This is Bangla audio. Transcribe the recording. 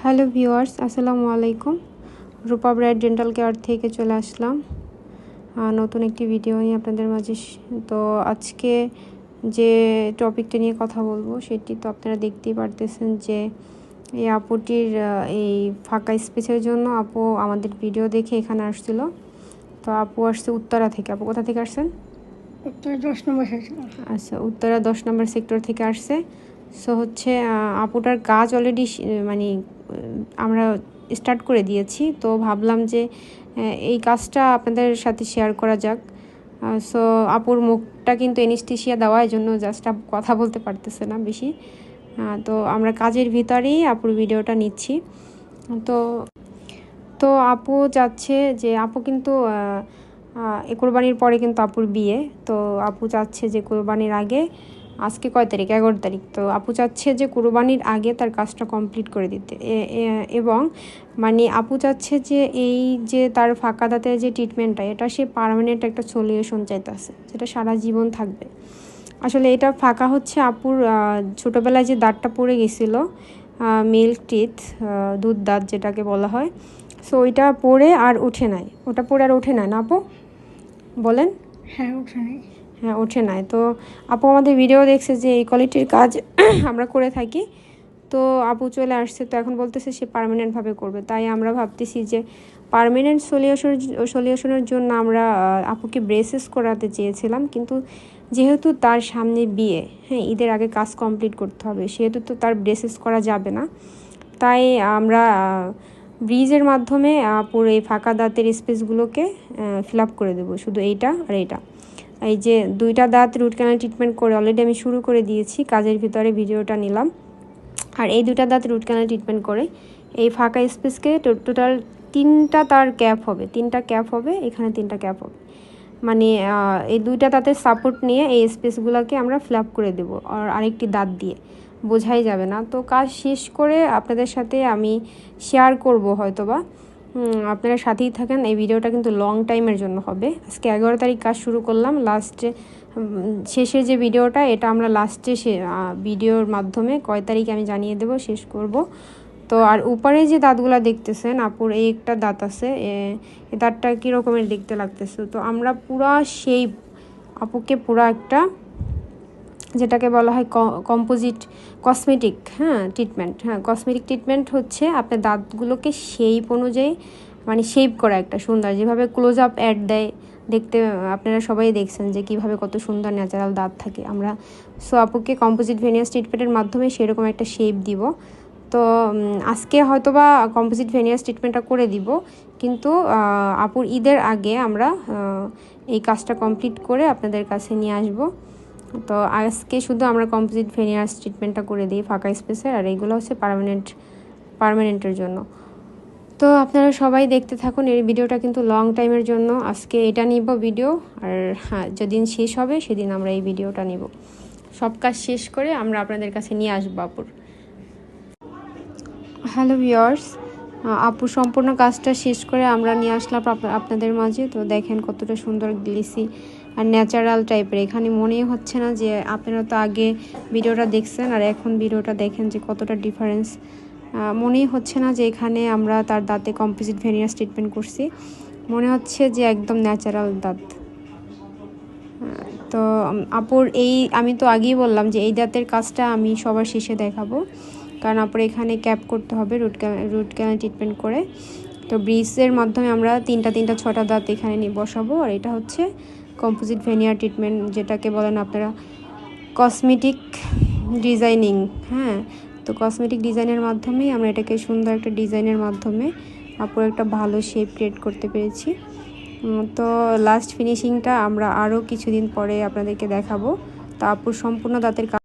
হ্যালো ভিউয়ার্স, আসসালামু আলাইকুম। রূপা ব্রাইট ডেন্টাল কেয়ার থেকে চলে আসলাম নতুন একটি ভিডিও নিয়ে আপনাদের মাঝে। তো আজকে যে টপিকটা নিয়ে কথা বলবো সেটি তো আপনারা দেখতেই পারতেছেন যে এই আপুটির এই ফাঁকা স্পেসের জন্য আপু আমাদের ভিডিও দেখে এখানে আসছিল। তো আপু আসছে উত্তরা থেকে। আপু কোথা থেকে আসছেন? উত্তরা 10 নম্বর সেকশন। আচ্ছা, উত্তরা 10 নম্বর সেক্টর থেকে আসছে। সো হচ্ছে আপুটার কাজ অলরেডি মানে আমরা স্টার্ট করে দিয়েছি। তো ভাবলাম যে এই কাজটা আপনাদের সাথে শেয়ার করা যাক। সো আপুর মুখটা কিন্তু এনেস্থেশিয়া দেওয়া, এই জন্য জাস্ট কথা বলতে পারতেছে না বেশি। তো আমরা কাজের ভিতরেই আপুর ভিডিওটা নিচ্ছি। তো তো আপু চাচ্ছে যে আপু কিন্তু কোরবানির পরে কিন্তু আপুর বিয়ে। তো আপু চাচ্ছে যে কোরবানির আগে, আজকে কয় তারিখ? 11 তারিখ। তো আপু চাচ্ছে যে কোরবানির আগে তার কাজটা কমপ্লিট করে দিতে, এবং মানে আপু চাচ্ছে যে এই যে তার ফাঁকা দাঁতের যে ট্রিটমেন্টটা, এটা সে পার্মানেন্ট একটা সলিউশন চাইতেছে, যেটা সারা জীবন থাকবে। আসলে এটা ফাঁকা হচ্ছে আপুর ছোটোবেলায় যে দাঁতটা পড়ে গেছিলো, মিল্ক টিথ, দুধ দাঁত যেটাকে বলা হয়। সো ওইটা পড়ে আর উঠে নাই, ওটা পড়ে আর উঠে নাই না আপু? বলেন। হ্যাঁ, ওঠে নাই। হ্যাঁ, ওঠে নাই। তো আপু আমাদের ভিডিও দেখছে যে এই কোয়ালিটির কাজ আমরা করে থাকি। তো আপু চলে আসছে, তো এখন বলতেছে সে পার্মানেন্টভাবে করবে। তাই আমরা ভাবতেছি যে পার্মানেন্ট সলিউশনের জন্য আমরা আপুকে ব্রেসেস করাতে চেয়েছিলাম, কিন্তু যেহেতু তার সামনে বিয়ে, হ্যাঁ, ঈদের আগে কাজ কমপ্লিট করতে হবে, সেহেতু তো তার ব্রেসেস করা যাবে না। তাই আমরা ব্রিজের মাধ্যমে পুরো এই ফাঁকা দাঁতের স্পেসগুলোকে ফিল আপ করে দেবো, শুধু এইটা আর এইটা। এই যে দুইটা দাঁত রুট ক্যানাল ট্রিটমেন্ট করে অলরেডি আমি শুরু করে দিয়েছি, কাজের ভিতরে ভিডিওটা নিলাম। আর এই দুইটা দাঁত রুট ক্যানাল ট্রিটমেন্ট করে এই ফাঁকা স্পেসকে টোটাল 3টা তার ক্যাপ হবে, 3টা ক্যাপ হবে, এখানে 3টা ক্যাপ হবে। মানে এই দুইটা দাঁতের সাপোর্ট নিয়ে এই স্পেসগুলোকে আমরা ফিল আপ করে দেবো, আর আরেকটি দাঁত দিয়ে, বোঝাই যাবে না। তো কাজ শেষ করে আপনাদের সাথে আমি শেয়ার করব হয়তোবা, আপনারা সাথেই থাকেন। এই ভিডিওটা কিন্তু লং টাইমের জন্য হবে। আজকে 11 তারিখ কাজ শুরু করলাম, লাস্টে শেষের যে ভিডিওটা, এটা আমরা লাস্টে ভিডিওর মাধ্যমে কয় তারিখ আমি জানিয়ে দেব, শেষ করব। তো আর উপরে যে দাঁতগুলো দেখতেছেন আপুর, এই একটা দাঁত আছে, এই দাঁতটা কী রকমের দেখতে লাগতেছে। তো আমরা পুরা শেপ আপুকে পুরা একটা, যেটাকে বলা হয় কসমেটিক ট্রিটমেন্ট। কসমেটিক ট্রিটমেন্ট হচ্ছে আপনার দাঁতগুলোকে শেপ অনুযায়ী, মানে শেপ করা একটা সুন্দর, যেভাবে ক্লোজ আপ অ্যাড দেয় দেখতে, আপনারা সবাই দেখছেন যে কীভাবে কত সুন্দর ন্যাচারাল দাঁত থাকে। আমরা আপুকে কম্পোজিট ভেনিয়াস ট্রিটমেন্টের মাধ্যমে সেরকম একটা শেপ দিব। তো আজকে হয়তোবা কম্পোজিট ভেনিয়াস ট্রিটমেন্টটা করে দিব, কিন্তু আপুর ঈদের আগে আমরা এই কাজটা কমপ্লিট করে আপনাদের কাছে নিয়ে আসব। তো আজকে শুধু আমরা কম্পোজিট ভেনিয়াস ট্রিটমেন্টটা করে দিই ফাঁকা স্পেসের, আর এইগুলো হচ্ছে পার্মানেন্টের জন্য। তো আপনারা সবাই দেখতে থাকুন, এই ভিডিওটা কিন্তু লং টাইমের জন্য। আজকে এটা নিব ভিডিও, আর হ্যাঁ, যেদিন শেষ হবে সেদিন আমরা এই ভিডিওটা নিব। সব কাজ শেষ করে আমরা আপনাদের কাছে নিয়ে আসবো আপুর। হ্যালো ভিউয়ার্স, আপু সম্পূর্ণ কাজটা শেষ করে আমরা নিয়ে আসলাম আপনাদের মাঝে। তো দেখেন কতটা সুন্দর গ্লিসি আর ন্যাচারাল টাইপের। এখানে মনেই হচ্ছে না যে, আপনারা তো আগে ভিডিওটা দেখছেন আর এখন ভিডিওটা দেখেন যে কতটা ডিফারেন্স। মনেই হচ্ছে না যে এখানে আমরা তার দাঁতে কম্পোজিট ভেনিয়াস ট্রিটমেন্ট করছি, মনে হচ্ছে যে একদম ন্যাচারাল দাঁত। তো আপুর এই, আমি তো আগেই বললাম যে এই দাঁতের কাজটা আমি সবার শেষে দেখাবো, কারণ আপুর এখানে ক্যাপ করতে হবে রুট ক্যানাল ট্রিটমেন্ট করে। তো ব্রিজের মাধ্যমে আমরা 6টা দাঁত এখানে নিয়ে বসাবো। আর এটা হচ্ছে কম্পোজিট ভেনিয়ার ট্রিটমেন্ট, যেটাকে বলেন আপনারা কসমেটিক ডিজাইনিং। তো কসমেটিক ডিজাইনের মাধ্যমেই আমরা এটাকে সুন্দর একটা ডিজাইনের মাধ্যমে আপুর একটা ভালো শেপ ক্রিয়েট করতে পেরেছি। তো লাস্ট ফিনিশিংটা আমরা আরও কিছুদিন পরে আপনাদেরকে দেখাবো। তো আপুর সম্পূর্ণ দাঁতের